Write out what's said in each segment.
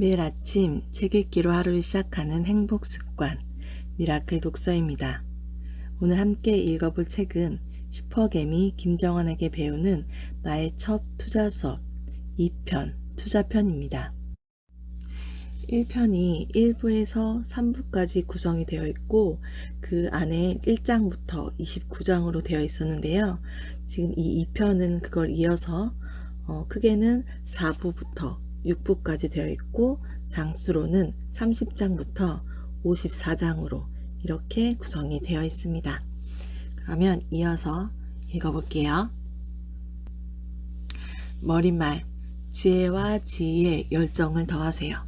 매일 아침 책 읽기로 하루를 시작하는 행복 습관, 미라클 독서입니다. 오늘 함께 읽어볼 책은 슈퍼개미 김정환에게 배우는 나의 첫 투자 수업 2편 투자편입니다. 1편이 1부에서 3부까지 구성이 되어 있고 그 안에 1장부터 29장으로 되어 있었는데요. 지금 이 2편은 그걸 이어서 크게는 4부부터 6부까지 되어 있고 장수로는 30장부터 54장으로 이렇게 구성이 되어 있습니다. 그러면 이어서 읽어볼게요. 머릿말, 지혜와 지혜의 열정을 더하세요.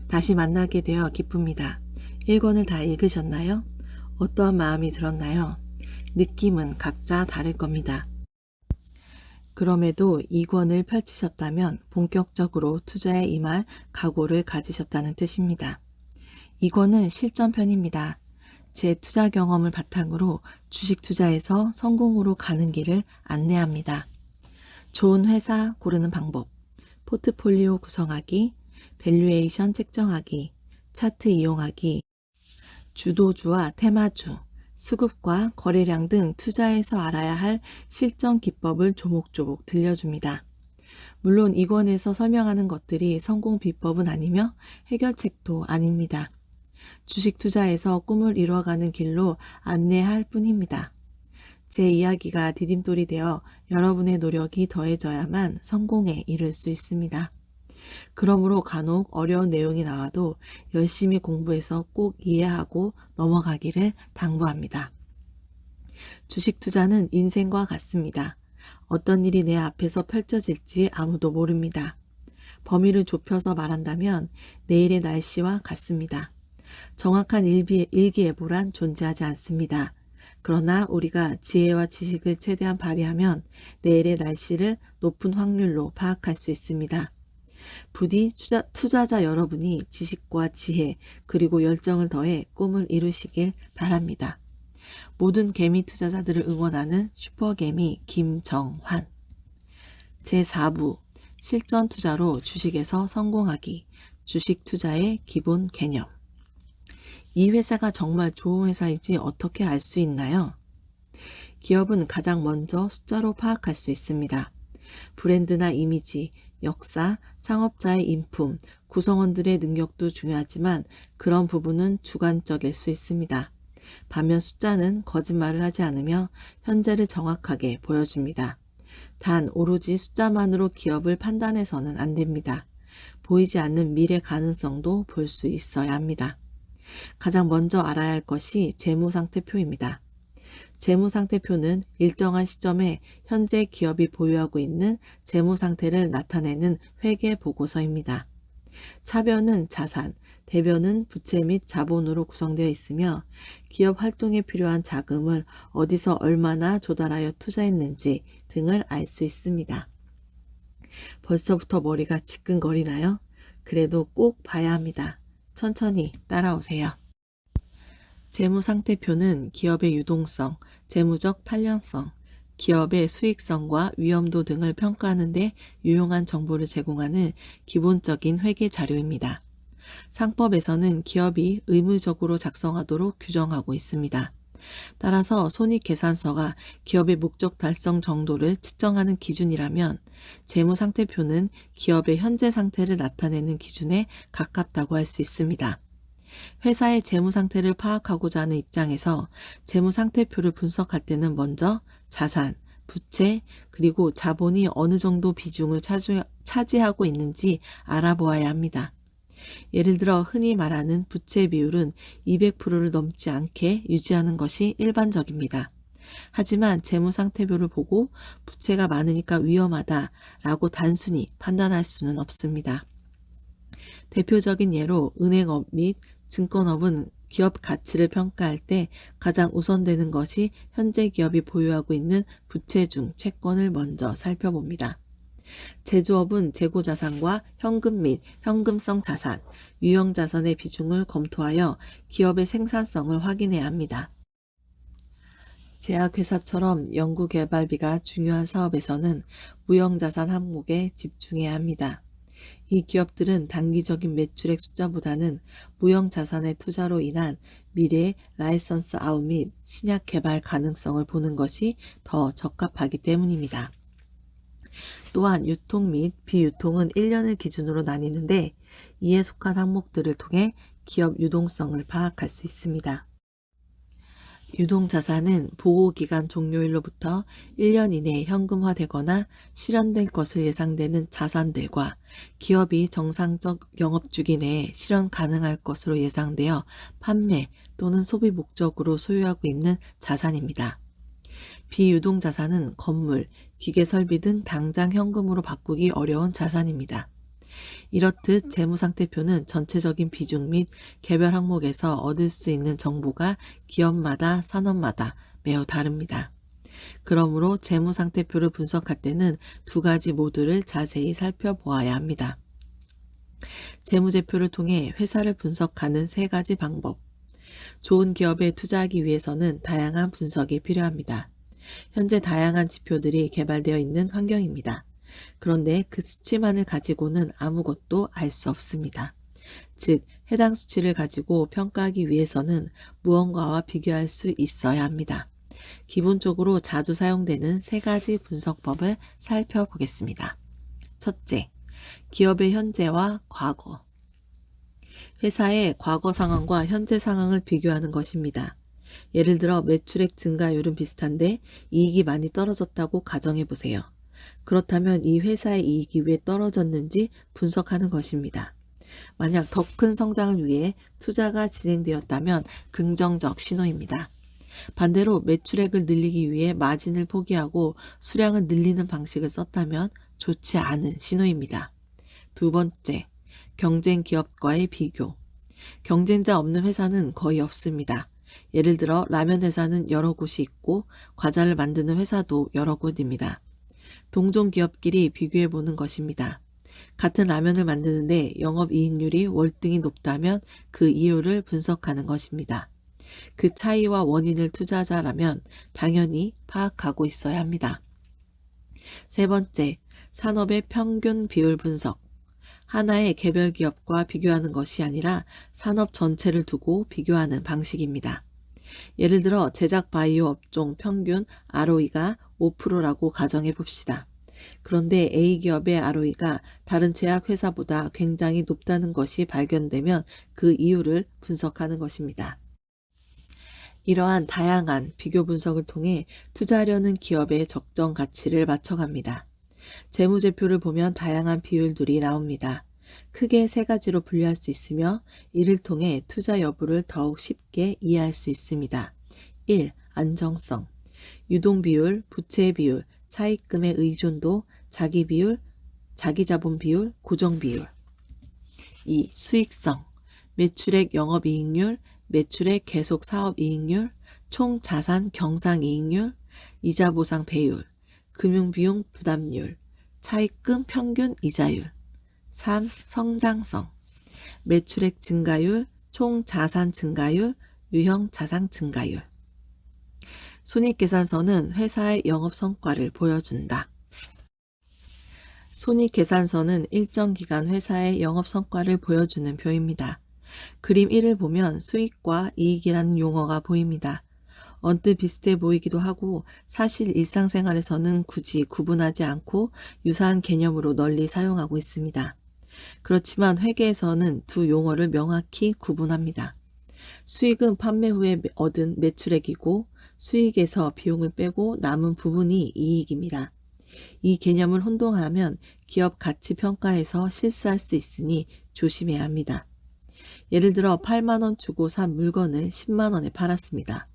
다시 만나게 되어 기쁩니다. 1권을 다 읽으셨나요? 어떠한 마음이 들었나요? 느낌은 각자 다를 겁니다. 그럼에도 2권을 펼치셨다면 본격적으로 투자에 임할 각오를 가지셨다는 뜻입니다. 2권은 실전편입니다. 제 투자 경험을 바탕으로 주식 투자에서 성공으로 가는 길을 안내합니다. 좋은 회사 고르는 방법, 포트폴리오 구성하기, 밸류에이션 책정하기, 차트 이용하기, 주도주와 테마주, 수급과 거래량 등 투자에서 알아야 할 실전 기법을 조목조목 들려줍니다. 물론 2권에서 설명하는 것들이 성공 비법은 아니며 해결책도 아닙니다. 주식 투자에서 꿈을 이루어가는 길로 안내할 뿐입니다. 제 이야기가 디딤돌이 되어 여러분의 노력이 더해져야만 성공에 이를 수 있습니다. 그러므로 간혹 어려운 내용이 나와도 열심히 공부해서 꼭 이해하고 넘어가기를 당부합니다. 주식 투자는 인생과 같습니다. 어떤 일이 내 앞에서 펼쳐질지 아무도 모릅니다. 범위를 좁혀서 말한다면 내일의 날씨와 같습니다. 정확한 일기예보란 존재하지 않습니다. 그러나 우리가 지혜와 지식을 최대한 발휘하면 내일의 날씨를 높은 확률로 파악할 수 있습니다. 부디 투자자 여러분이 지식과 지혜 그리고 열정을 더해 꿈을 이루시길 바랍니다. 모든 개미 투자자들을 응원하는 슈퍼개미 김정환. 제4부 실전 투자로 주식에서 성공하기, 주식 투자의 기본 개념. 이 회사가 정말 좋은 회사인지 어떻게 알 수 있나요? 기업은 가장 먼저 숫자로 파악할 수 있습니다. 브랜드나 이미지, 역사, 창업자의 인품, 구성원들의 능력도 중요하지만 그런 부분은 주관적일 수 있습니다. 반면 숫자는 거짓말을 하지 않으며 현재를 정확하게 보여줍니다. 단 오로지 숫자만으로 기업을 판단해서는 안 됩니다. 보이지 않는 미래 가능성도 볼 수 있어야 합니다. 가장 먼저 알아야 할 것이 재무상태표입니다. 재무상태표는 일정한 시점에 현재 기업이 보유하고 있는 재무상태를 나타내는 회계보고서입니다. 차변은 자산, 대변은 부채 및 자본으로 구성되어 있으며 기업 활동에 필요한 자금을 어디서 얼마나 조달하여 투자했는지 등을 알 수 있습니다. 벌써부터 머리가 지끈거리나요? 그래도 꼭 봐야 합니다. 천천히 따라오세요. 재무상태표는 기업의 유동성, 재무적 탄력성, 기업의 수익성과 위험도 등을 평가하는 데 유용한 정보를 제공하는 기본적인 회계 자료입니다. 상법에서는 기업이 의무적으로 작성하도록 규정하고 있습니다. 따라서 손익계산서가 기업의 목적 달성 정도를 측정하는 기준이라면 재무상태표는 기업의 현재 상태를 나타내는 기준에 가깝다고 할 수 있습니다. 회사의 재무상태를 파악하고자 하는 입장에서 재무상태표를 분석할 때는 먼저 자산, 부채, 그리고 자본이 어느 정도 비중을 차지하고 있는지 알아보아야 합니다. 예를 들어 흔히 말하는 부채 비율은 200%를 넘지 않게 유지하는 것이 일반적입니다. 하지만 재무상태표를 보고 부채가 많으니까 위험하다라고 단순히 판단할 수는 없습니다. 대표적인 예로 은행업 및 증권업은 기업 가치를 평가할 때 가장 우선되는 것이 현재 기업이 보유하고 있는 부채 중 채권을 먼저 살펴봅니다. 제조업은 재고자산과 현금 및 현금성 자산, 유형자산의 비중을 검토하여 기업의 생산성을 확인해야 합니다. 제약회사처럼 연구개발비가 중요한 사업에서는 무형자산 항목에 집중해야 합니다. 이 기업들은 단기적인 매출액 숫자보다는 무형자산의 투자로 인한 미래 라이선스 아웃 및 신약 개발 가능성을 보는 것이 더 적합하기 때문입니다. 또한 유통 및 비유통은 1년을 기준으로 나뉘는데 이에 속한 항목들을 통해 기업 유동성을 파악할 수 있습니다. 유동자산은 보호기간 종료일로부터 1년 이내에 현금화되거나 실현될 것을 예상되는 자산들과 기업이 정상적 영업주기 내에 실현 가능할 것으로 예상되어 판매 또는 소비 목적으로 소유하고 있는 자산입니다. 비유동자산은 건물, 기계설비 등 당장 현금으로 바꾸기 어려운 자산입니다. 이렇듯 재무상태표는 전체적인 비중 및 개별 항목에서 얻을 수 있는 정보가 기업마다 산업마다 매우 다릅니다. 그러므로 재무상태표를 분석할 때는 두 가지 모두를 자세히 살펴보아야 합니다. 재무제표를 통해 회사를 분석하는 세 가지 방법. 좋은 기업에 투자하기 위해서는 다양한 분석이 필요합니다. 현재 다양한 지표들이 개발되어 있는 환경입니다. 그런데 그 수치만을 가지고는 아무것도 알 수 없습니다. 즉, 해당 수치를 가지고 평가하기 위해서는 무언가와 비교할 수 있어야 합니다. 기본적으로 자주 사용되는 세 가지 분석법을 살펴보겠습니다. 첫째, 기업의 현재와 과거. 회사의 과거 상황과 현재 상황을 비교하는 것입니다. 예를 들어 매출액 증가율은 비슷한데 이익이 많이 떨어졌다고 가정해 보세요. 그렇다면 이 회사의 이익이 왜 떨어졌는지 분석하는 것입니다. 만약 더 큰 성장을 위해 투자가 진행되었다면 긍정적 신호입니다. 반대로 매출액을 늘리기 위해 마진을 포기하고 수량을 늘리는 방식을 썼다면 좋지 않은 신호입니다. 두 번째, 경쟁 기업과의 비교. 경쟁자 없는 회사는 거의 없습니다. 예를 들어 라면 회사는 여러 곳이 있고 과자를 만드는 회사도 여러 곳입니다. 동종 기업끼리 비교해 보는 것입니다. 같은 라면을 만드는데 영업이익률이 월등히 높다면 그 이유를 분석하는 것입니다. 그 차이와 원인을 투자자라면 당연히 파악하고 있어야 합니다. 세 번째, 산업의 평균 비율 분석. 하나의 개별 기업과 비교하는 것이 아니라 산업 전체를 두고 비교하는 방식입니다. 예를 들어 제작 바이오 업종 평균 ROE가 5%라고 가정해 봅시다. 그런데 A기업의 ROE가 다른 제약회사보다 굉장히 높다는 것이 발견되면 그 이유를 분석하는 것입니다. 이러한 다양한 비교 분석을 통해 투자하려는 기업의 적정 가치를 맞춰갑니다. 재무제표를 보면 다양한 비율들이 나옵니다. 크게 세 가지로 분류할 수 있으며 이를 통해 투자 여부를 더욱 쉽게 이해할 수 있습니다. 1. 안정성. 유동비율, 부채 비율, 차입금의 의존도, 자기 비율, 자기 자본 비율, 고정 비율. 2. 수익성. 매출액 영업이익률, 매출액 계속 사업이익률, 총 자산 경상이익률, 이자 보상 배율, 금융비용 부담률, 차입금 평균 이자율. 3. 성장성. 매출액 증가율, 총 자산 증가율, 유형 자산 증가율. 손익계산서는 회사의 영업 성과를 보여준다. 손익계산서는 일정 기간 회사의 영업 성과를 보여주는 표입니다. 그림 1을 보면 수익과 이익이라는 용어가 보입니다. 언뜻 비슷해 보이기도 하고 사실 일상생활에서는 굳이 구분하지 않고 유사한 개념으로 널리 사용하고 있습니다. 그렇지만 회계에서는 두 용어를 명확히 구분합니다. 수익은 판매 후에 얻은 매출액이고 수익에서 비용을 빼고 남은 부분이 이익입니다. 이 개념을 혼동하면 기업 가치 평가에서 실수할 수 있으니 조심해야 합니다. 예를 들어 8만 원 주고 산 물건을 10만 원에 팔았습니다.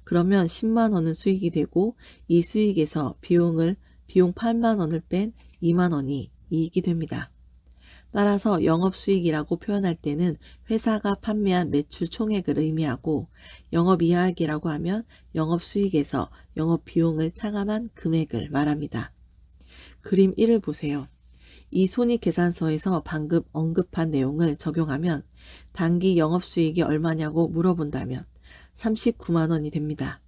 그러면 10만 원은 수익이 되고 이 수익에서 비용 8만 원을 뺀 2만 원이 이익이 됩니다. 따라서 영업수익이라고 표현할 때는 회사가 판매한 매출 총액을 의미하고 영업이익이라고 하면 영업수익에서 영업비용을 차감한 금액을 말합니다. 그림 1을 보세요. 이 손익계산서에서 방금 언급한 내용을 적용하면 단기 영업수익이 얼마냐고 물어본다면 39만 원이 됩니다.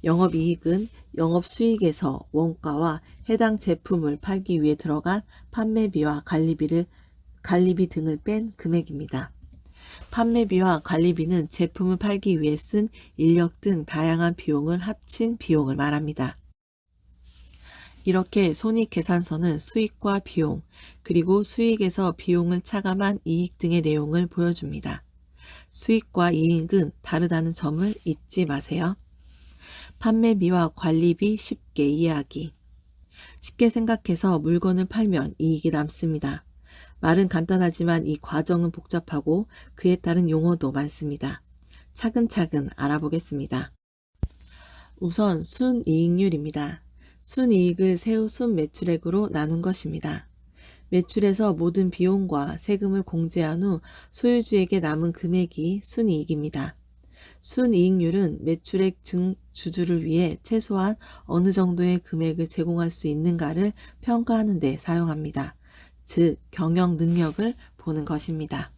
영업이익은 영업수익에서 원가와 해당 제품을 팔기 위해 들어간 판매비와 관리비를 관리비 등을 뺀 금액입니다. 판매비와 관리비는 제품을 팔기 위해 쓴 인력 등 다양한 비용을 합친 비용을 말합니다. 이렇게 손익계산서는 수익과 비용, 그리고 수익에서 비용을 차감한 이익 등의 내용을 보여줍니다. 수익과 이익은 다르다는 점을 잊지 마세요. 판매비와 관리비 쉽게 이해하기. 쉽게 생각해서 물건을 팔면 이익이 남습니다. 말은 간단하지만 이 과정은 복잡하고 그에 따른 용어도 많습니다. 차근차근 알아보겠습니다. 우선 순이익률입니다. 순이익을 세후 순매출액으로 나눈 것입니다. 매출에서 모든 비용과 세금을 공제한 후 소유주에게 남은 금액이 순이익입니다. 순이익률은 매출액 주주를 위해 최소한 어느 정도의 금액을 제공할 수 있는가를 평가하는 데 사용합니다. 즉, 경영 능력을 보는 것입니다.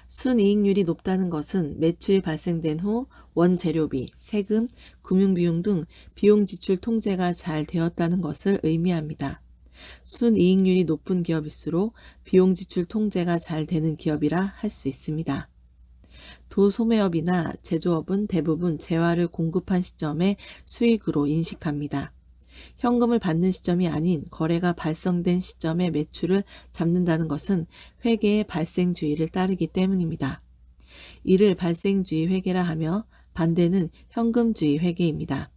순이익률이 높다는 것은 매출이 발생된 후 원재료비, 세금, 금융비용 등 비용 지출 통제가 잘 되었다는 것을 의미합니다. 순이익률이 높은 기업일수록 비용 지출 통제가 잘 되는 기업이라 할 수 있습니다. 도소매업이나 제조업은 대부분 재화를 공급한 시점에 수익으로 인식합니다. 현금을 받는 시점이 아닌 거래가 발생된 시점에 매출을 잡는다는 것은 회계의 발생주의를 따르기 때문입니다. 이를 발생주의 회계라 하며 반대는 현금주의 회계입니다.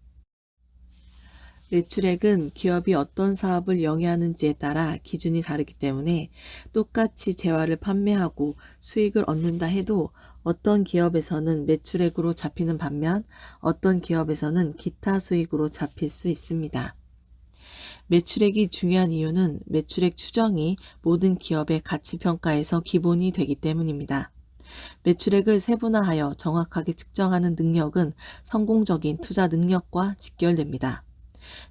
매출액은 기업이 어떤 사업을 영위하는지에 따라 기준이 다르기 때문에 똑같이 재화를 판매하고 수익을 얻는다 해도 어떤 기업에서는 매출액으로 잡히는 반면 어떤 기업에서는 기타 수익으로 잡힐 수 있습니다. 매출액이 중요한 이유는 매출액 추정이 모든 기업의 가치평가에서 기본이 되기 때문입니다. 매출액을 세분화하여 정확하게 측정하는 능력은 성공적인 투자 능력과 직결됩니다.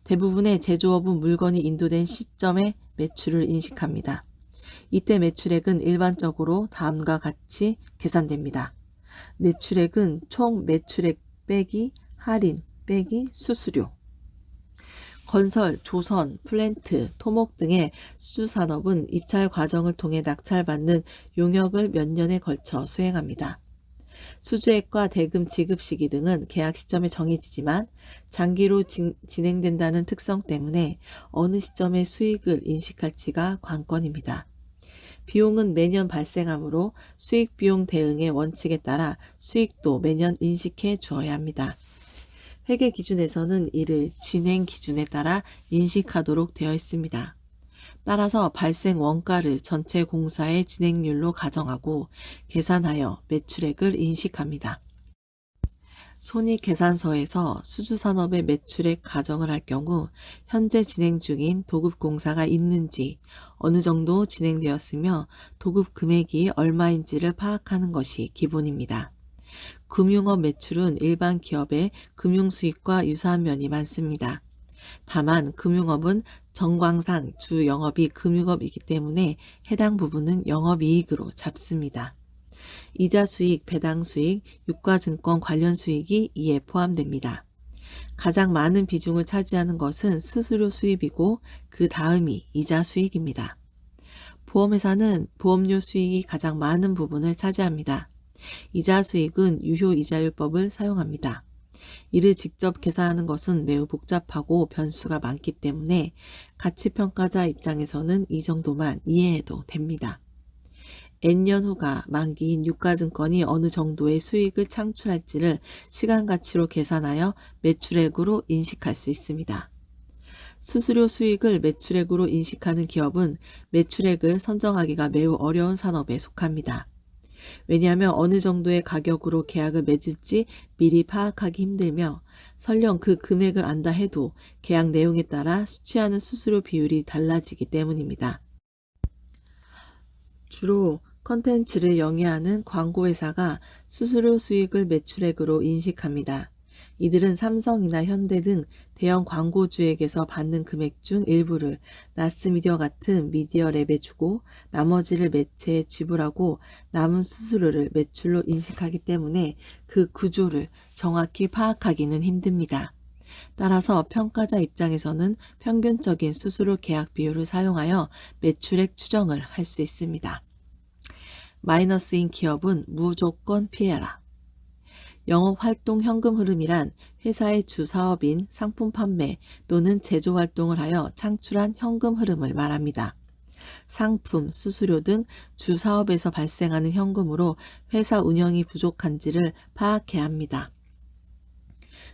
대부분의 제조업은 물건이 인도된 시점에 매출을 인식합니다. 이때 매출액은 일반적으로 다음과 같이 계산됩니다. 매출액은 총 매출액 빼기 할인 빼기 수수료. 건설, 조선, 플랜트, 토목 등의 수주산업은 입찰 과정을 통해 낙찰받는 용역을 몇 년에 걸쳐 수행합니다. 수주액과 대금 지급 시기 등은 계약 시점에 정해지지만 장기로 진행된다는 특성 때문에 어느 시점에 수익을 인식할지가 관건입니다. 비용은 매년 발생하므로 수익 비용 대응의 원칙에 따라 수익도 매년 인식해 주어야 합니다. 회계 기준에서는 이를 진행 기준에 따라 인식하도록 되어 있습니다. 따라서 발생 원가를 전체 공사의 진행률로 가정하고 계산하여 매출액을 인식합니다. 손익계산서에서 수주산업의 매출액 가정을 할 경우 현재 진행 중인 도급공사가 있는지, 어느 정도 진행되었으며 도급 금액이 얼마인지를 파악하는 것이 기본입니다. 금융업 매출은 일반 기업의 금융수익과 유사한 면이 많습니다. 다만 금융업은 정광상 주 영업이 금융업이기 때문에 해당 부분은 영업이익으로 잡습니다. 이자 수익, 배당 수익, 유가증권 관련 수익이 이에 포함됩니다. 가장 많은 비중을 차지하는 것은 수수료 수입이고 그 다음이 이자 수익입니다. 보험회사는 보험료 수익이 가장 많은 부분을 차지합니다. 이자 수익은 유효이자율법을 사용합니다. 이를 직접 계산하는 것은 매우 복잡하고 변수가 많기 때문에 가치평가자 입장에서는 이 정도만 이해해도 됩니다. N년 후가 만기인 유가증권이 어느 정도의 수익을 창출할지를 시간가치로 계산하여 매출액으로 인식할 수 있습니다. 수수료 수익을 매출액으로 인식하는 기업은 매출액을 선정하기가 매우 어려운 산업에 속합니다. 왜냐하면 어느 정도의 가격으로 계약을 맺을지 미리 파악하기 힘들며 설령 그 금액을 안다 해도 계약 내용에 따라 수취하는 수수료 비율이 달라지기 때문입니다. 주로 컨텐츠를 영위하는 광고회사가 수수료 수익을 매출액으로 인식합니다. 이들은 삼성이나 현대 등 대형 광고주에게서 받는 금액 중 일부를 나스미디어 같은 미디어랩에 주고 나머지를 매체에 지불하고 남은 수수료를 매출로 인식하기 때문에 그 구조를 정확히 파악하기는 힘듭니다. 따라서 평가자 입장에서는 평균적인 수수료 계약 비율을 사용하여 매출액 추정을 할 수 있습니다. 마이너스인 기업은 무조건 피해라. 영업활동 현금 흐름이란 회사의 주 사업인 상품 판매 또는 제조 활동을 하여 창출한 현금 흐름을 말합니다. 상품, 수수료 등 주 사업에서 발생하는 현금으로 회사 운영이 부족한지를 파악해야 합니다.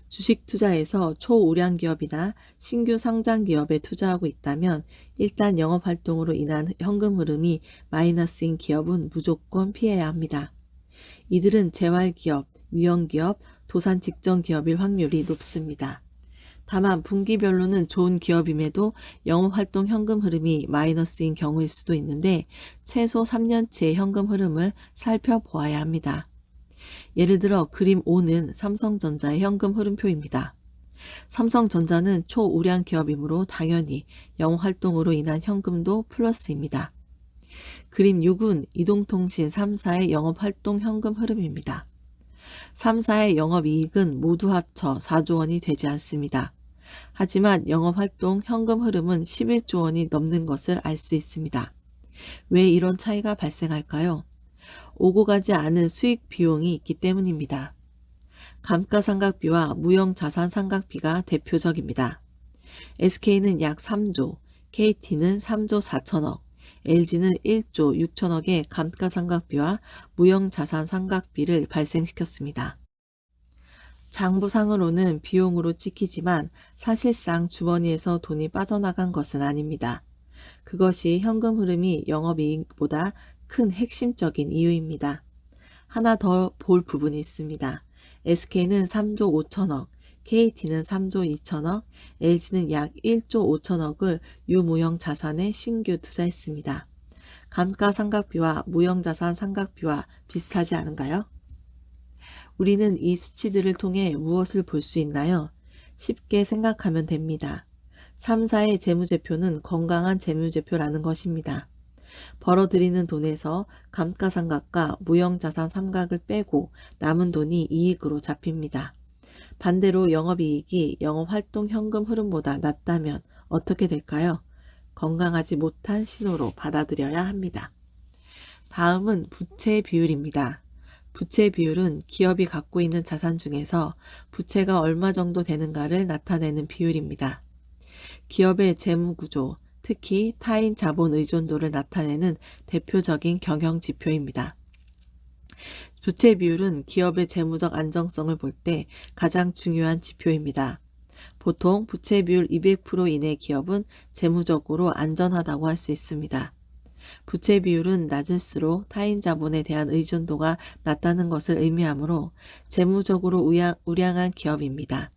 주식 투자에서 초우량 기업이나 신규 상장 기업에 투자하고 있다면 일단 영업활동으로 인한 현금 흐름이 마이너스인 기업은 무조건 피해야 합니다. 이들은 재활기업, 위험기업, 도산 직전 기업일 확률이 높습니다. 다만 분기별로는 좋은 기업임에도 영업활동 현금 흐름이 마이너스인 경우일 수도 있는데 최소 3년치의 현금 흐름을 살펴보아야 합니다. 예를 들어 그림 5는 삼성전자의 현금 흐름표입니다. 삼성전자는 초우량 기업이므로 당연히 영업활동으로 인한 현금도 플러스입니다. 그림 6은 이동통신 3사의 영업활동 현금 흐름입니다. 3사의 영업이익은 모두 합쳐 4조 원이 되지 않습니다. 하지만 영업활동 현금 흐름은 11조 원이 넘는 것을 알 수 있습니다. 왜 이런 차이가 발생할까요? 오고 가지 않은 수익 비용이 있기 때문입니다. 감가상각비와 무형자산상각비가 대표적입니다. SK는 약 3조, KT는 3조 4천억, LG는 1조 6천억의 감가상각비와 무형자산상각비를 발생시켰습니다. 장부상으로는 비용으로 찍히지만 사실상 주머니에서 돈이 빠져나간 것은 아닙니다. 그것이 현금 흐름이 영업이익보다 큰 핵심적인 이유입니다. 하나 더 볼 부분이 있습니다. SK는 3조 5천억, KT는 3조 2천억, LG는 약 1조 5천억을 유무형 자산에 신규 투자했습니다. 감가상각비와 무형자산 상각비와 비슷하지 않은가요? 우리는 이 수치들을 통해 무엇을 볼 수 있나요? 쉽게 생각하면 됩니다. 3사의 재무제표는 건강한 재무제표라는 것입니다. 벌어들이는 돈에서 감가상각과 무형자산 상각을 빼고 남은 돈이 이익으로 잡힙니다. 반대로 영업이익이 영업활동 현금 흐름보다 낮다면 어떻게 될까요? 건강하지 못한 신호로 받아들여야 합니다. 다음은 부채 비율입니다. 부채 비율은 기업이 갖고 있는 자산 중에서 부채가 얼마 정도 되는가를 나타내는 비율입니다. 기업의 재무구조, 특히 타인 자본 의존도를 나타내는 대표적인 경영 지표입니다. 부채 비율은 기업의 재무적 안정성을 볼 때 가장 중요한 지표입니다. 보통 부채 비율 200% 이내 기업은 재무적으로 안전하다고 할 수 있습니다. 부채 비율은 낮을수록 타인 자본에 대한 의존도가 낮다는 것을 의미하므로 재무적으로 우량한 기업입니다.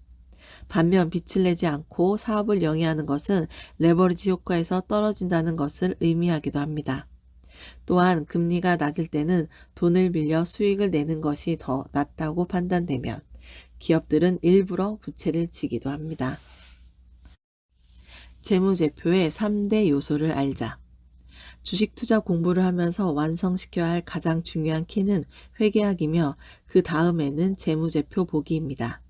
반면 빚을 내지 않고 사업을 영위하는 것은 레버리지 효과에서 떨어진다는 것을 의미하기도 합니다. 또한 금리가 낮을 때는 돈을 빌려 수익을 내는 것이 더 낫다고 판단되면 기업들은 일부러 부채를 지기도 합니다. 재무제표의 3대 요소를 알자. 주식 투자 공부를 하면서 완성시켜야 할 가장 중요한 키는 회계학이며 그 다음에는 재무제표 보기입니다.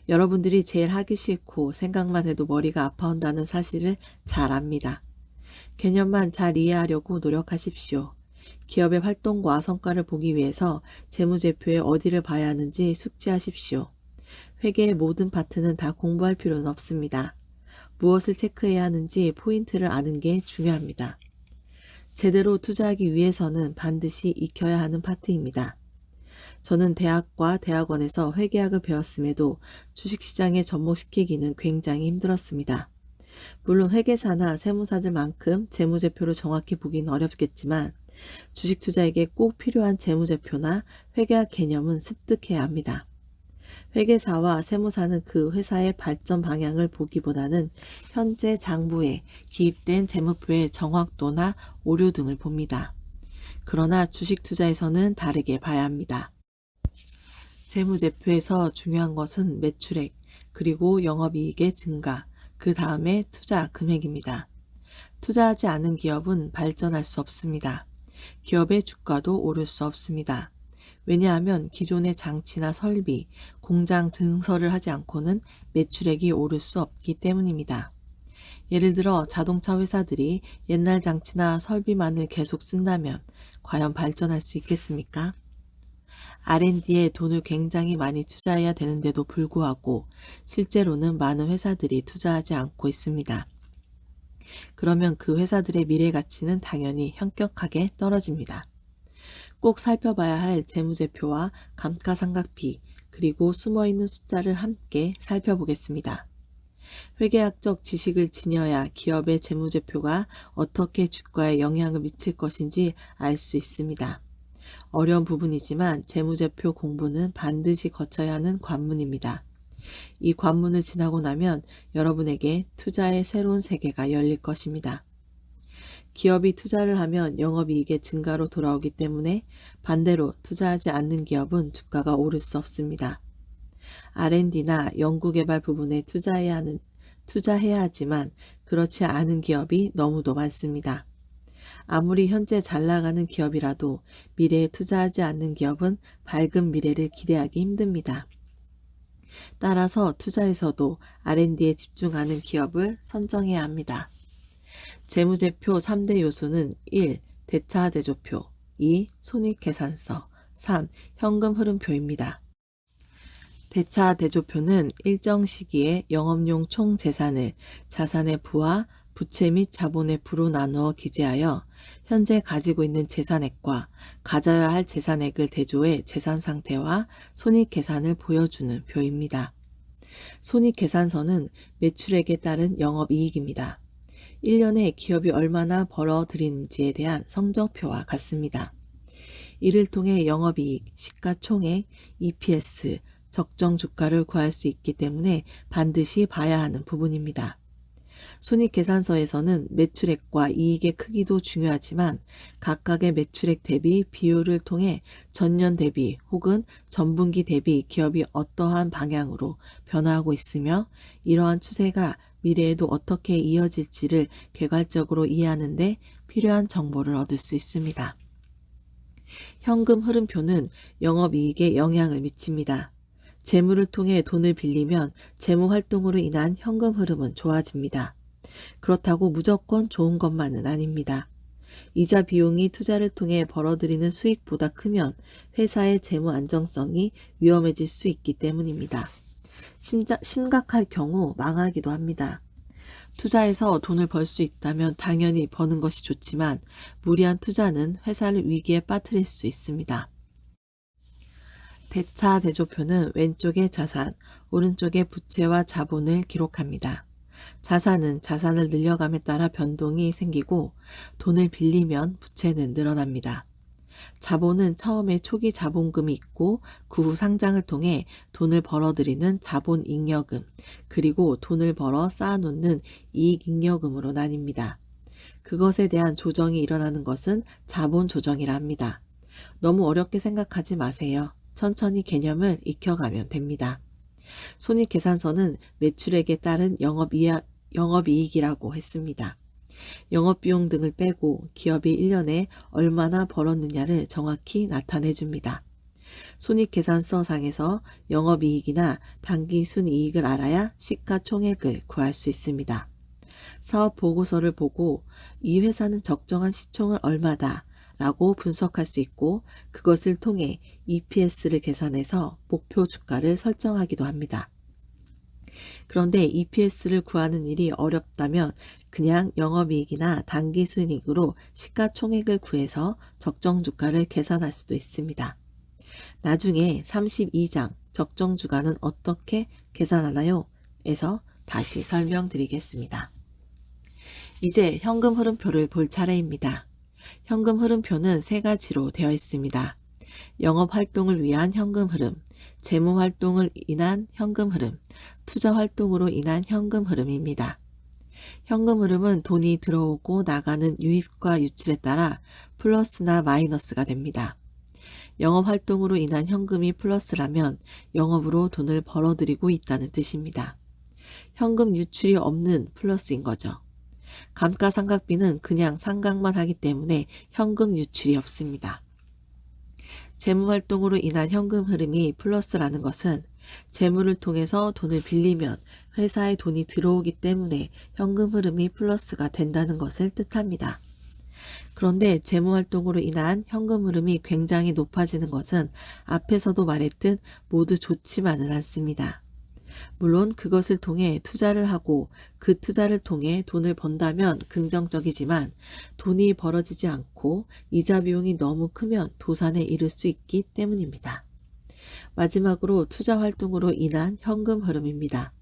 여러분들이 제일 하기 싫고 생각만 해도 머리가 아파온다는 사실을 잘 압니다. 개념만 잘 이해하려고 노력하십시오. 기업의 활동과 성과를 보기 위해서 재무제표에 어디를 봐야 하는지 숙지하십시오. 회계의 모든 파트는 다 공부할 필요는 없습니다. 무엇을 체크해야 하는지 포인트를 아는 게 중요합니다. 제대로 투자하기 위해서는 반드시 익혀야 하는 파트입니다. 저는 대학과 대학원에서 회계학을 배웠음에도 주식시장에 접목시키기는 굉장히 힘들었습니다. 물론 회계사나 세무사들만큼 재무제표를 정확히 보기는 어렵겠지만 주식 투자에게 꼭 필요한 재무제표나 회계학 개념은 습득해야 합니다. 회계사와 세무사는 그 회사의 발전 방향을 보기보다는 현재 장부에 기입된 재무표의 정확도나 오류 등을 봅니다. 그러나 주식 투자에서는 다르게 봐야 합니다. 재무제표에서 중요한 것은 매출액, 그리고 영업이익의 증가, 그 다음에 투자 금액입니다. 투자하지 않은 기업은 발전할 수 없습니다. 기업의 주가도 오를 수 없습니다. 왜냐하면 기존의 장치나 설비, 공장 증설을 하지 않고는 매출액이 오를 수 없기 때문입니다. 예를 들어 자동차 회사들이 옛날 장치나 설비만을 계속 쓴다면 과연 발전할 수 있겠습니까? R&D에 돈을 굉장히 많이 투자해야 되는데도 불구하고 실제로는 많은 회사들이 투자하지 않고 있습니다. 그러면 그 회사들의 미래 가치는 당연히 현격하게 떨어집니다. 꼭 살펴봐야 할 재무제표와 감가상각비, 그리고 숨어있는 숫자를 함께 살펴보겠습니다. 회계학적 지식을 지녀야 기업의 재무제표가 어떻게 주가에 영향을 미칠 것인지 알 수 있습니다. 어려운 부분이지만 재무제표 공부는 반드시 거쳐야 하는 관문입니다. 이 관문을 지나고 나면 여러분에게 투자의 새로운 세계가 열릴 것입니다. 기업이 투자를 하면 영업이익의 증가로 돌아오기 때문에 반대로 투자하지 않는 기업은 주가가 오를 수 없습니다. R&D나 연구개발 부분에 투자해야 하지만 그렇지 않은 기업이 너무도 많습니다. 아무리 현재 잘 나가는 기업이라도 미래에 투자하지 않는 기업은 밝은 미래를 기대하기 힘듭니다. 따라서 투자에서도 R&D에 집중하는 기업을 선정해야 합니다. 재무제표 3대 요소는 1. 대차대조표, 2. 손익계산서, 3. 현금흐름표입니다. 대차대조표는 일정 시기에 영업용 총재산을 자산의 부와 부채 및 자본의 부로 나누어 기재하여 현재 가지고 있는 재산액과 가져야 할 재산액을 대조해 재산 상태와 손익계산을 보여주는 표입니다. 손익계산서는 매출액에 따른 영업이익입니다. 1년에 기업이 얼마나 벌어들이는지에 대한 성적표와 같습니다. 이를 통해 영업이익, 시가총액, EPS, 적정 주가를 구할 수 있기 때문에 반드시 봐야 하는 부분입니다. 손익계산서에서는 매출액과 이익의 크기도 중요하지만 각각의 매출액 대비 비율을 통해 전년 대비 혹은 전분기 대비 기업이 어떠한 방향으로 변화하고 있으며 이러한 추세가 미래에도 어떻게 이어질지를 객관적으로 이해하는 데 필요한 정보를 얻을 수 있습니다. 현금 흐름표는 영업이익에 영향을 미칩니다. 재무를 통해 돈을 빌리면 재무활동으로 인한 현금 흐름은 좋아집니다. 그렇다고 무조건 좋은 것만은 아닙니다. 이자 비용이 투자를 통해 벌어들이는 수익보다 크면 회사의 재무 안정성이 위험해질 수 있기 때문입니다. 심각할 경우 망하기도 합니다. 투자해서 돈을 벌 수 있다면 당연히 버는 것이 좋지만 무리한 투자는 회사를 위기에 빠뜨릴 수 있습니다. 대차대조표는 왼쪽에 자산, 오른쪽에 부채와 자본을 기록합니다. 자산은 자산을 늘려감에 따라 변동이 생기고 돈을 빌리면 부채는 늘어납니다. 자본은 처음에 초기 자본금이 있고 그 후 상장을 통해 돈을 벌어들이는 자본잉여금, 그리고 돈을 벌어 쌓아놓는 이익잉여금으로 나뉩니다. 그것에 대한 조정이 일어나는 것은 자본조정이라 합니다. 너무 어렵게 생각하지 마세요. 천천히 개념을 익혀가면 됩니다. 손익계산서는 매출액에 따른 영업이익이라고 했습니다. 영업비용 등을 빼고 기업이 1년에 얼마나 벌었느냐를 정확히 나타내 줍니다. 손익계산서상에서 영업이익이나 당기순이익을 알아야 시가총액을 구할 수 있습니다. 사업보고서를 보고 이 회사는 적정한 시총을 얼마다 라고 분석할 수 있고 그것을 통해 EPS를 계산해서 목표 주가를 설정하기도 합니다. 그런데 EPS를 구하는 일이 어렵다면 그냥 영업이익이나 당기순이익으로 시가총액을 구해서 적정 주가를 계산할 수도 있습니다. 나중에 32장 적정 주가는 어떻게 계산하나요? 에서 다시 설명드리겠습니다. 이제 현금 흐름표를 볼 차례입니다. 현금 흐름표는 세 가지로 되어 있습니다. 영업활동을 위한 현금 흐름, 재무활동을 인한 현금 흐름, 투자활동으로 인한 현금 흐름입니다. 현금 흐름은 돈이 들어오고 나가는 유입과 유출에 따라 플러스나 마이너스가 됩니다. 영업활동으로 인한 현금이 플러스라면 영업으로 돈을 벌어들이고 있다는 뜻입니다. 현금 유출이 없는 플러스인 거죠. 감가상각비는 그냥 상각만 하기 때문에 현금 유출이 없습니다. 재무활동으로 인한 현금 흐름이 플러스라는 것은 재무를 통해서 돈을 빌리면 회사에 돈이 들어오기 때문에 현금 흐름이 플러스가 된다는 것을 뜻합니다. 그런데 재무활동으로 인한 현금 흐름이 굉장히 높아지는 것은 앞에서도 말했듯 모두 좋지만은 않습니다. 물론 그것을 통해 투자를 하고 그 투자를 통해 돈을 번다면 긍정적이지만 돈이 벌어지지 않고 이자 비용이 너무 크면 도산에 이를 수 있기 때문입니다. 마지막으로 투자 활동으로 인한 현금 흐름입니다.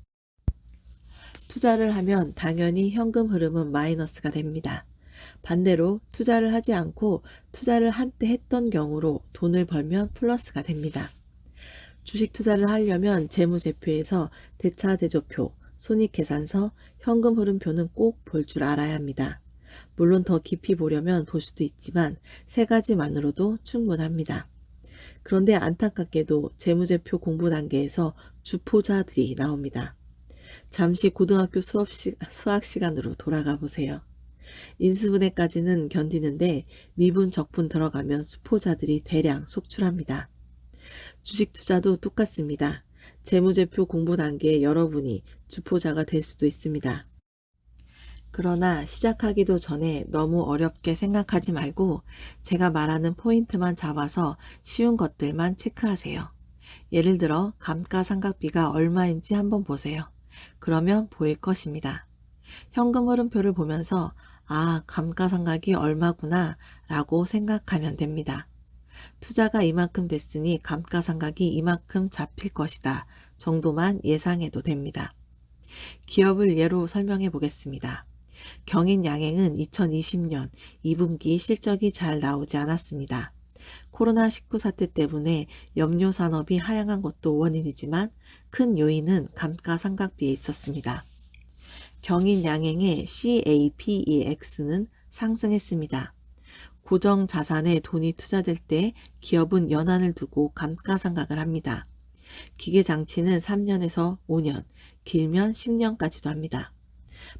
투자를 하면 당연히 현금 흐름은 마이너스가 됩니다. 반대로 투자를 하지 않고 투자를 한때 했던 경우로 돈을 벌면 플러스가 됩니다. 주식 투자를 하려면 재무제표에서 대차대조표, 손익계산서, 현금 흐름표는 꼭 볼 줄 알아야 합니다. 물론 더 깊이 보려면 볼 수도 있지만 세 가지만으로도 충분합니다. 그런데 안타깝게도 재무제표 공부 단계에서 주포자들이 나옵니다. 잠시 고등학교 수학 시간으로 돌아가 보세요. 인수분해까지는 견디는데 미분 적분 들어가면 수포자들이 대량 속출합니다. 주식 투자도 똑같습니다. 재무제표 공부 단계에 여러분이 주포자가 될 수도 있습니다. 그러나 시작하기도 전에 너무 어렵게 생각하지 말고 제가 말하는 포인트만 잡아서 쉬운 것들만 체크하세요. 예를 들어 감가상각비가 얼마인지 한번 보세요. 그러면 보일 것입니다. 현금 흐름표를 보면서 아, 감가상각이 얼마구나 라고 생각하면 됩니다. 투자가 이만큼 됐으니 감가상각이 이만큼 잡힐 것이다 정도만 예상해도 됩니다. 기업을 예로 설명해 보겠습니다. 경인양행은 2020년 2분기 실적이 잘 나오지 않았습니다. 코로나19 사태 때문에 염료 산업이 하향한 것도 원인이지만 큰 요인은 감가상각비에 있었습니다. 경인양행의 CAPEX는 상승했습니다. 고정 자산에 돈이 투자될 때 기업은 연한을 두고 감가상각을 합니다. 기계장치는 3년에서 5년, 길면 10년까지도 합니다.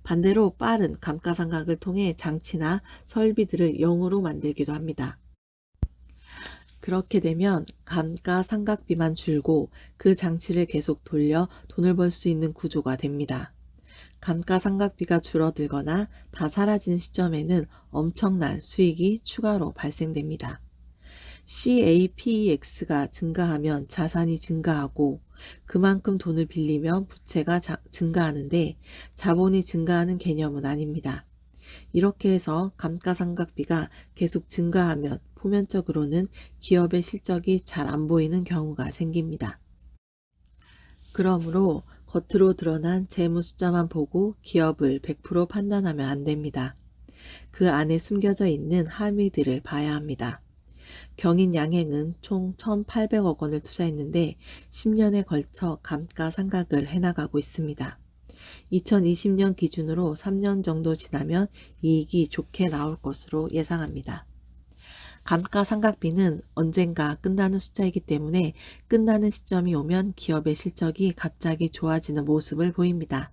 반대로 빠른 감가상각을 통해 장치나 설비들을 0으로 만들기도 합니다. 그렇게 되면 감가상각비만 줄고 그 장치를 계속 돌려 돈을 벌 수 있는 구조가 됩니다. 감가상각비가 줄어들거나 다 사라진 시점에는 엄청난 수익이 추가로 발생됩니다. CAPEX가 증가하면 자산이 증가하고 그만큼 돈을 빌리면 부채가 증가하는데 자본이 증가하는 개념은 아닙니다. 이렇게 해서 감가상각비가 계속 증가하면 표면적으로는 기업의 실적이 잘 안 보이는 경우가 생깁니다. 그러므로 겉으로 드러난 재무 숫자만 보고 기업을 100% 판단하면 안 됩니다. 그 안에 숨겨져 있는 함의들을 봐야 합니다. 경인양행은 총 1,800억 원을 투자했는데 10년에 걸쳐 감가상각을 해나가고 있습니다. 2020년 기준으로 3년 정도 지나면 이익이 좋게 나올 것으로 예상합니다. 감가상각비는 언젠가 끝나는 숫자이기 때문에 끝나는 시점이 오면 기업의 실적이 갑자기 좋아지는 모습을 보입니다.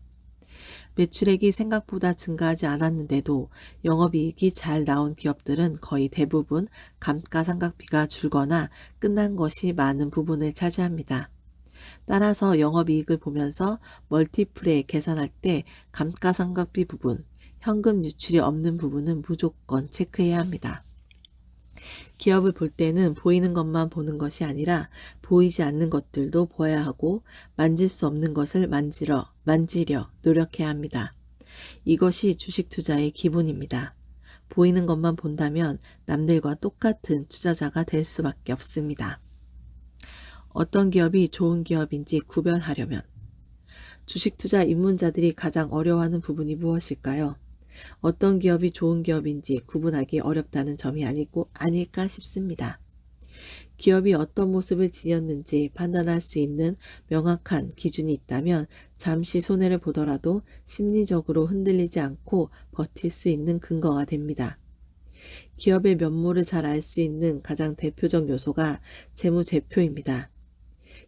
매출액이 생각보다 증가하지 않았는데도 영업이익이 잘 나온 기업들은 거의 대부분 감가상각비가 줄거나 끝난 것이 많은 부분을 차지합니다. 따라서 영업이익을 보면서 멀티플에 계산할 때 감가상각비 부분, 현금 유출이 없는 부분은 무조건 체크해야 합니다. 기업을 볼 때는 보이는 것만 보는 것이 아니라 보이지 않는 것들도 보아야 하고 만질 수 없는 것을 만지려 노력해야 합니다. 이것이 주식 투자의 기본입니다. 보이는 것만 본다면 남들과 똑같은 투자자가 될 수밖에 없습니다. 어떤 기업이 좋은 기업인지 구별하려면 주식 투자 입문자들이 가장 어려워하는 부분이 무엇일까요? 어떤 기업이 좋은 기업인지 구분하기 어렵다는 점이 아닐까 싶습니다. 기업이 어떤 모습을 지녔는지 판단할 수 있는 명확한 기준이 있다면 잠시 손해를 보더라도 심리적으로 흔들리지 않고 버틸 수 있는 근거가 됩니다. 기업의 면모를 잘 알 수 있는 가장 대표적 요소가 재무제표입니다.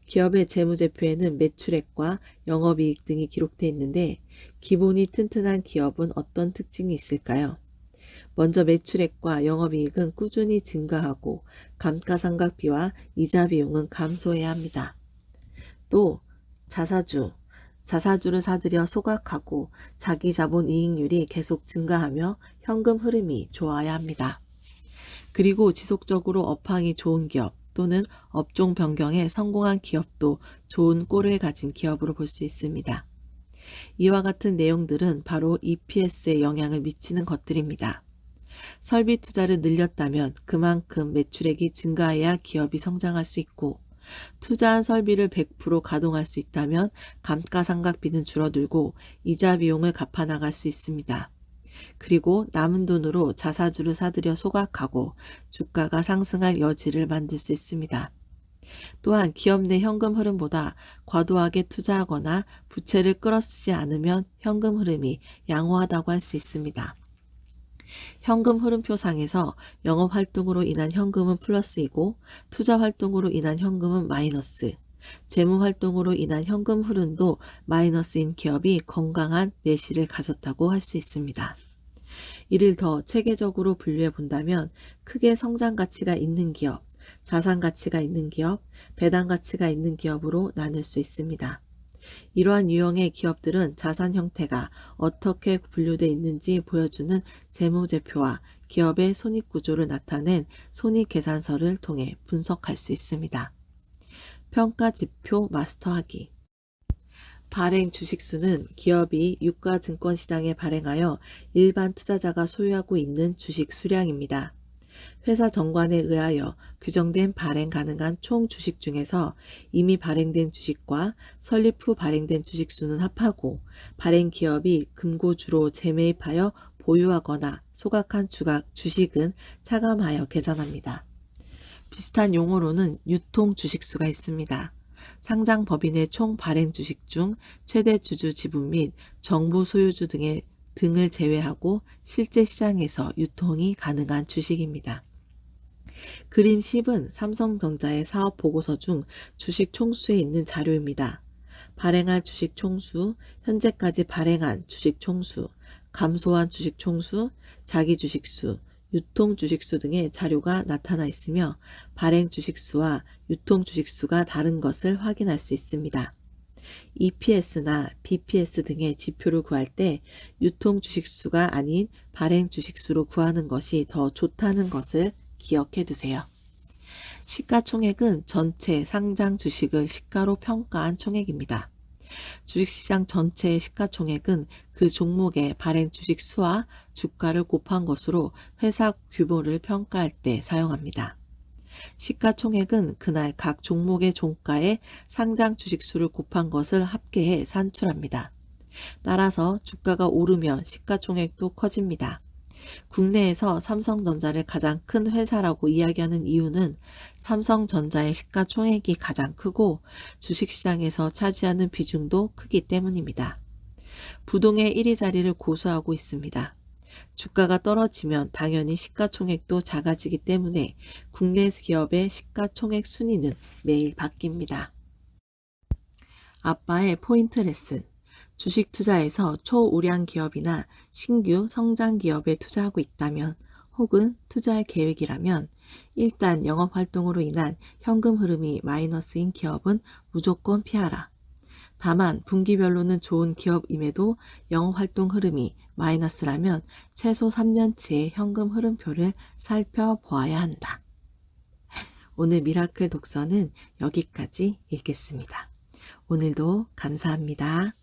기업의 재무제표에는 매출액과 영업이익 등이 기록되어 있는데 기본이 튼튼한 기업은 어떤 특징이 있을까요? 먼저 매출액과 영업이익은 꾸준히 증가하고 감가상각비와 이자 비용은 감소해야 합니다. 또 자사주를 사들여 소각하고 자기 자본 이익률이 계속 증가하며 현금 흐름이 좋아야 합니다. 그리고 지속적으로 업황이 좋은 기업 또는 업종 변경에 성공한 기업도 좋은 꼴을 가진 기업으로 볼 수 있습니다. 이와 같은 내용들은 바로 EPS에 영향을 미치는 것들입니다. 설비 투자를 늘렸다면 그만큼 매출액이 증가해야 기업이 성장할 수 있고, 투자한 설비를 100% 가동할 수 있다면 감가상각비는 줄어들고 이자 비용을 갚아나갈 수 있습니다. 그리고 남은 돈으로 자사주를 사들여 소각하고 주가가 상승할 여지를 만들 수 있습니다. 또한 기업 내 현금 흐름보다 과도하게 투자하거나 부채를 끌어쓰지 않으면 현금 흐름이 양호하다고 할 수 있습니다. 현금 흐름표상에서 영업활동으로 인한 현금은 플러스이고 투자활동으로 인한 현금은 마이너스, 재무활동으로 인한 현금 흐름도 마이너스인 기업이 건강한 내실을 가졌다고 할 수 있습니다. 이를 더 체계적으로 분류해 본다면 크게 성장 가치가 있는 기업, 자산 가치가 있는 기업, 배당 가치가 있는 기업으로 나눌 수 있습니다. 이러한 유형의 기업들은 자산 형태가 어떻게 분류되어 있는지 보여주는 재무제표와 기업의 손익구조를 나타낸 손익계산서를 통해 분석할 수 있습니다. 평가지표 마스터하기. 발행 주식수는 기업이 유가증권시장에 발행하여 일반 투자자가 소유하고 있는 주식 수량입니다. 회사 정관에 의하여 규정된 발행 가능한 총 주식 중에서 이미 발행된 주식과 설립 후 발행된 주식수는 합하고 발행 기업이 금고주로 재매입하여 보유하거나 소각한 주식은 차감하여 계산합니다. 비슷한 용어로는 유통 주식수가 있습니다. 상장 법인의 총 발행 주식 중 최대 주주 지분 및 정부 소유주 등을 제외하고 실제 시장에서 유통이 가능한 주식입니다. 그림 10은 삼성전자의 사업 보고서 중 주식 총수에 있는 자료입니다. 발행한 주식 총수, 현재까지 발행한 주식 총수, 감소한 주식 총수, 자기 주식수, 유통 주식수 등의 자료가 나타나 있으며 발행 주식수와 유통 주식수가 다른 것을 확인할 수 있습니다. EPS나 BPS 등의 지표를 구할 때 유통 주식수가 아닌 발행 주식수로 구하는 것이 더 좋다는 것을 기억해 두세요. 시가총액은 전체 상장 주식을 시가로 평가한 총액입니다. 주식시장 전체의 시가총액은 그 종목의 발행 주식 수와 주가를 곱한 것으로 회사 규모를 평가할 때 사용합니다. 시가총액은 그날 각 종목의 종가에 상장 주식 수를 곱한 것을 합계해 산출합니다. 따라서 주가가 오르면 시가총액도 커집니다. 국내에서 삼성전자를 가장 큰 회사라고 이야기하는 이유는 삼성전자의 시가총액이 가장 크고 주식시장에서 차지하는 비중도 크기 때문입니다. 부동의 1위 자리를 고수하고 있습니다. 주가가 떨어지면 당연히 시가총액도 작아지기 때문에 국내 기업의 시가총액 순위는 매일 바뀝니다. 아빠의 포인트 레슨. 주식 투자에서 초우량 기업이나 신규 성장 기업에 투자하고 있다면 혹은 투자할 계획이라면 일단 영업활동으로 인한 현금 흐름이 마이너스인 기업은 무조건 피하라. 다만 분기별로는 좋은 기업임에도 영업활동 흐름이 마이너스라면 최소 3년치의 현금 흐름표를 살펴보아야 한다. 오늘 미라클 독서는 여기까지 읽겠습니다. 오늘도 감사합니다.